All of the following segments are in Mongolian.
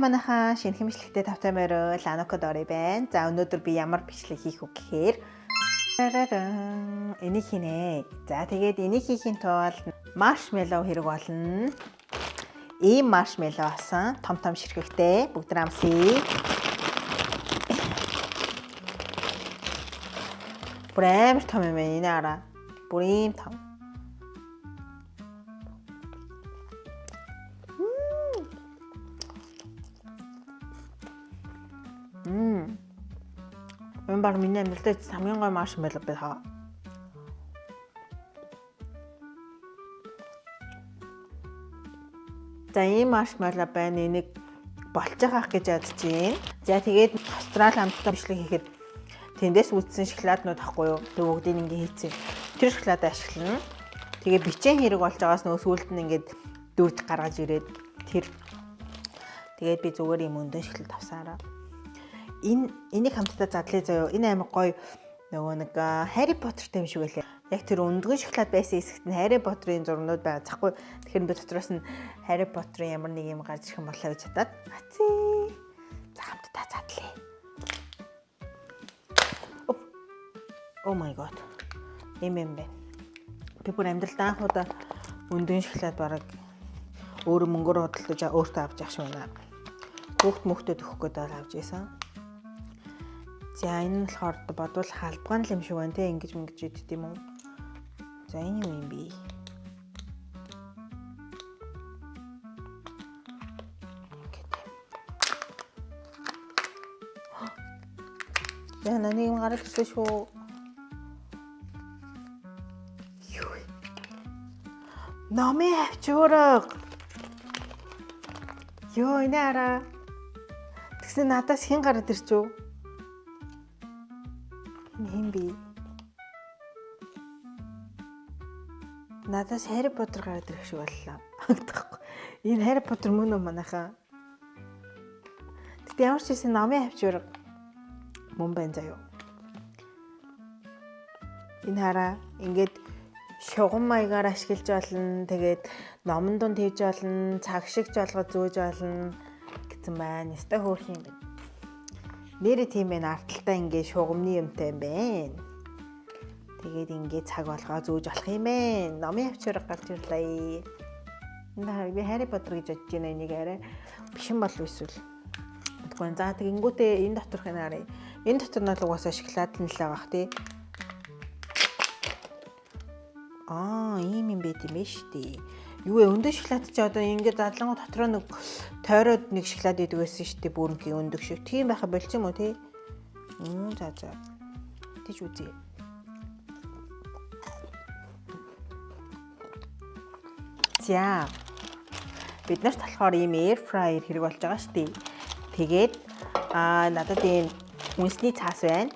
Манайхаа шинэ хэмжлэгтэй тавтай морил Анука Дори байна. За өнөөдөр би ямар бичлэг хийх вэ гэхээр энийг хийнэ. За тэгээд энийг хийхийн тулд маршмеллоу хэрэг болно. Ийм маршмеллоу асан том ширхэгтэй бүгд амсыг. Бүр амар том юм байна энэ араа. Бүр ийм том. Энэ баг миний амьдралд хамгийн гоё маршмеллоу байна. За ийм маршмеллоу байна. Энийг болж байгаах гэж бодож байна. За тэгээд Австрали хамттай бичлэг хийхэд тэндээс үүдсэн шоколаднууд ахгүй юу? Тэг бүгдийг ингэ хийцээ. Тэр шоколадыг ашиглана. Тэгээ бичэн хэрэг болж байгаас нөө сүүлд нь ингээд дүүж гаргаж ирээд тэр тэгээд би зүгээр юм өндөн шоколад авсараа. Энийг хамтдаа задлаа заяа. Энэ амар гоё нөгөө нэг Harry Potter-тэй юм шиг байлаа. Яг тэр өндгөн шоколад байсан хэсэгт нь Harry Potter-ын зурнууд байгаа. Захгүй. Тэгэхээр би дотроос нь Harry Potter-ын ямар нэг юм гарч ирэх юм болоо гэж бодоод ацээ. За хамтдаа задлаа. Oh my god. Эм бэ. Би бүр амьдралдаа анх удаа өндгөн шоколад бараг өөр мөнгөөр худалдаж өөртөө авч явах шиг байна. Хүүхдэд өгөх гээд авч ийсэн. За энэ нь болохоор бодвол халбгаан л юм шиг байна те ингэж идэх юм уу. За энэ юу юм бэ? За нэг юм гарах гэсэн шүү. Номын авчуурга. Йоо энэ араа. Тэгсэн надаас хэн гараад ирчихв? Хин би. Надаас Harry Potter гараад ирэх шиг боллоо. Энэ Harry Potter мөн үү манайхаа. Тэгтээ ямар ч юм номын авчуурга мөн байна заяа. Энэ хараа ингээд шугам маягаар ашиглаж болно. Тэгээд номон дунд хийж болно, цаг шиг жолгож зөөж болно гэсэн байна. Яста хөөх юм бэ? Нэрээ тийм байна. Арталтай ингээ шугамны юмтай юм байна. Тэгээд ингээ цаг болгоо зөөж болох юм байна. Номын авчирга гарч ирлээ. Би Harry Potter гэж бодож байна. Энийг арай бишэн болов эсвэл. Тэгвэл за тэгэнгүүтээ энэ доторх нь арай. Энэ дотор нь л угаасаа шоколад нь л байгаа тий. Ийм юм байт юм шүү дээ. Юу вэ? Өндөр шоколад чи одоо ингээд задлангуу дотроо нэг тойроод нэг шоколад идэг байсан шүү дээ. Бүрэнгийн өндөг шиг. Тийм байха болчих юм уу те? За. Тийч үзье. За. Бид нарт болохоор ийм air fryer хэрэг болж байгаа шүү дээ. Тэгээд надад ийм хүнсний цаас байна.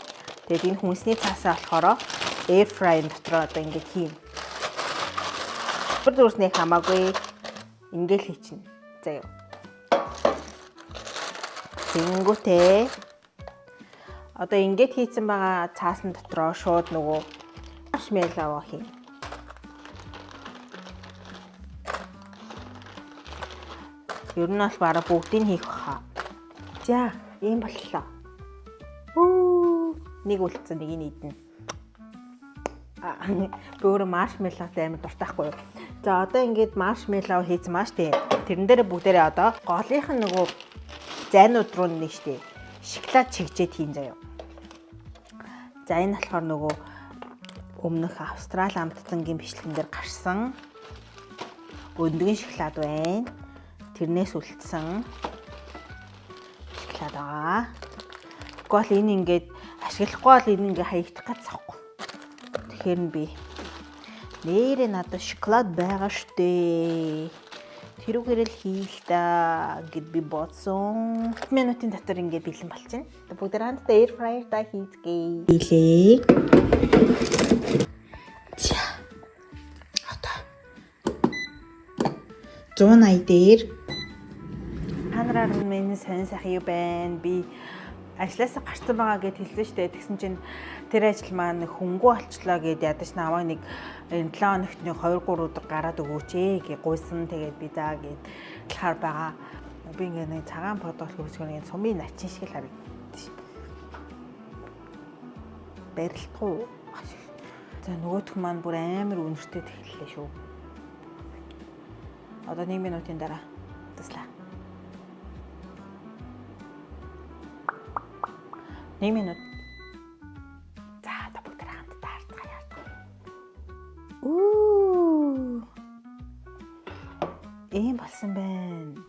Тэгээд энэ хүнсний цаасаа болохоор air fryer дотроо одоо ингээд хийн. Бүрдүүрснээ хамаагүй ингээл хийчихнэ. За юу. Тэнгүүтээ одоо ингээд хийцэн байгаа цаасан дотроо шууд нөгөө маршмеллоу хийн. Ер нь бол бараг бүгдийг хийх баха. За, ийм боллоо. Нэг үлдсэн нэг нь идэнэ. Би өөрөө маршмеллоутай амар дуртайхгүй. За одоо ингээд маршмеллоу хийсэн маш тий. Тэрэн дээр бүгдээрээ одоо голынх нь нөгөө зайнууд руу нэг штий. Шоколад чигжээд хийн заяа. За энэ болохоор нөгөө өмнөх Австрали амттангийн бичлэгэн дээр гарсан өндгөн шоколад байна. Тэрнээс үлдсэн шоколад байгаа. Гол энэ ингээд ашиглахгүй бол энэ ингээ хаягдах гэцэхгүй. Тэгэхээр би нэрээ надад шоколад байгаа штэ. Тэрүүгээр л хийл та гэд би бодсон. 10 минутын дотор ингээд бэлэн болчихно. Бүгд хамтдаа air fryer та хийцгээе. Билээ. За. Одоо 180 дээр ханараар минь сайн сайхан юу байна. Би ажлаасаа гарсан байгаа гэд хэлсэн штэ. Тэгсэн чинь тэр ажил маань хөнгөө олчлоо гэд ядаж намайг нэг энэ 7 хоногт нэг 2-3 өдөр гараад өгөөч ээ гуйсан. Тэгээд би даа гэд талахаар байгаа. Би ингээ нэг цагаан подол хөрсгөө нэг сумын начин шиг л харагдчих. Барилтгүй. За нөгөөх маань бүр амар үнэртэй тэглэлээ шүү. Одоо 1 минутын дараа туслаа. 1 минут. За одоо бүгд хамтдаа харцгаая. Ийм болсон байна.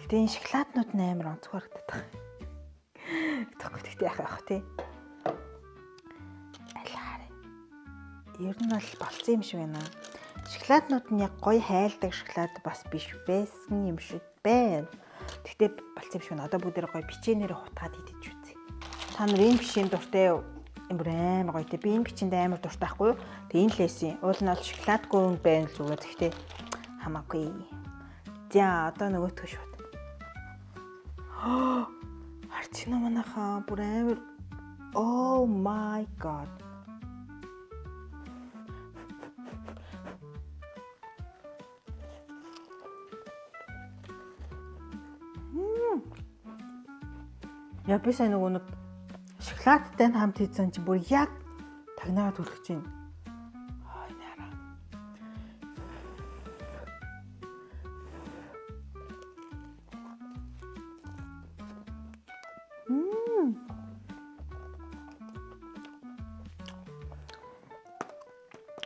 Гэтэ энэ шоколаднууд нь амар онцгой харагдаад байна. Тэгтээ яах вэ тий? Алхаарай. Ер нь бол болцсон юм шиг байна. Шоколаднууд нь яг гоё хайлдаг шоколад бас биш байсан юм шиг байна. Тэгтээ болцсон юм шиг байна. Одоо бүгдээ гоё бичээнээр хутгаад идэж үзье. Та нар энэ бичээнд дуртай бүр амар гоё тий. Би энэ бичээнд амар дуртай байхгүй юу? Тэг энэ лээсэн. Уул нь бол шоколадгүй юм байна л зүгээр. Тэгтээ хамаагүй. За одоо нөгөөтгөө шууд. Арчина манайхаа бүр амар. Oh my god. Я би сайн нэг шоколадтай хамт хийсэн чи бүр яг тагнаад түлхэж байна. Ой нара.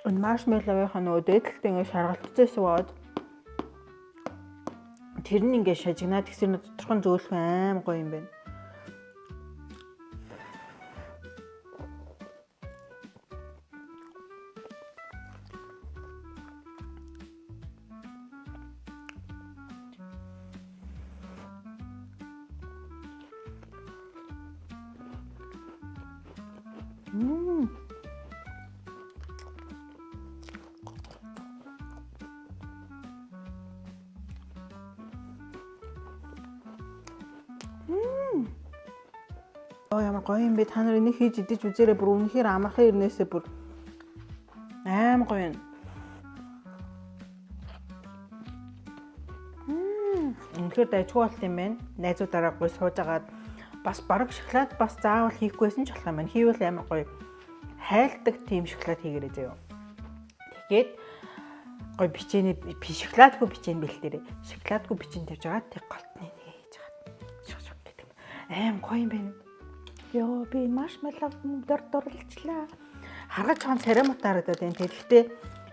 Энэ маршмеллогийн нөгөө дээдлэлтэй ингэ шаргалтцсан суугаад тэр нь ингэ шажигнаад тэгсэр тодорхой зөөлөх аим гоё юм байна. Ямар гоё юм бэ? Та нар энийг хийж идэж үзээрэй. Бүр үнэхээр амархан ирнээсээ бүр аим гоё юм. Үнэхээр дайггүй болт юм байна. Найзуудаараа гоё сууж агаад бас бараг шоколад бас заавал хийхгүйсэн ч болох юм байна. Хийвэл амар гоё хайлтдаг тийм шоколад хийгээрэй заяа. Тэгээд гоё бичээний шоколадгүй бичээн бэлтээрээ. Шоколадгүй бичээн тавьж байгаа. Тэг голтны хийж байгаа. Шок гэдэг. Аим гоё юм байна. Йоо би маршмеллог дурлалчлаа. Харгаж хон церемонтаар гэдэг энэ тэлхтээ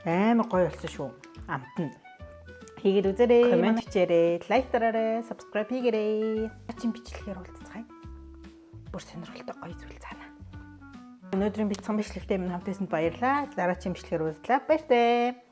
амар гоё болсон шүү. Амт нь. Хийгээд үзээрэй. Коммент хийээрэй. Лайк дараарай. Subscribe хийгээрэй. Чин бичлэгээр уулзцгаая. Бүр сонирхолтой гоё зүйл цаана. Өнөөдрийн бицхан бичлэгтэй минь хамт байсанд баярлалаа. Дараагийн бичлэгээр уулзлаа. Баяртай.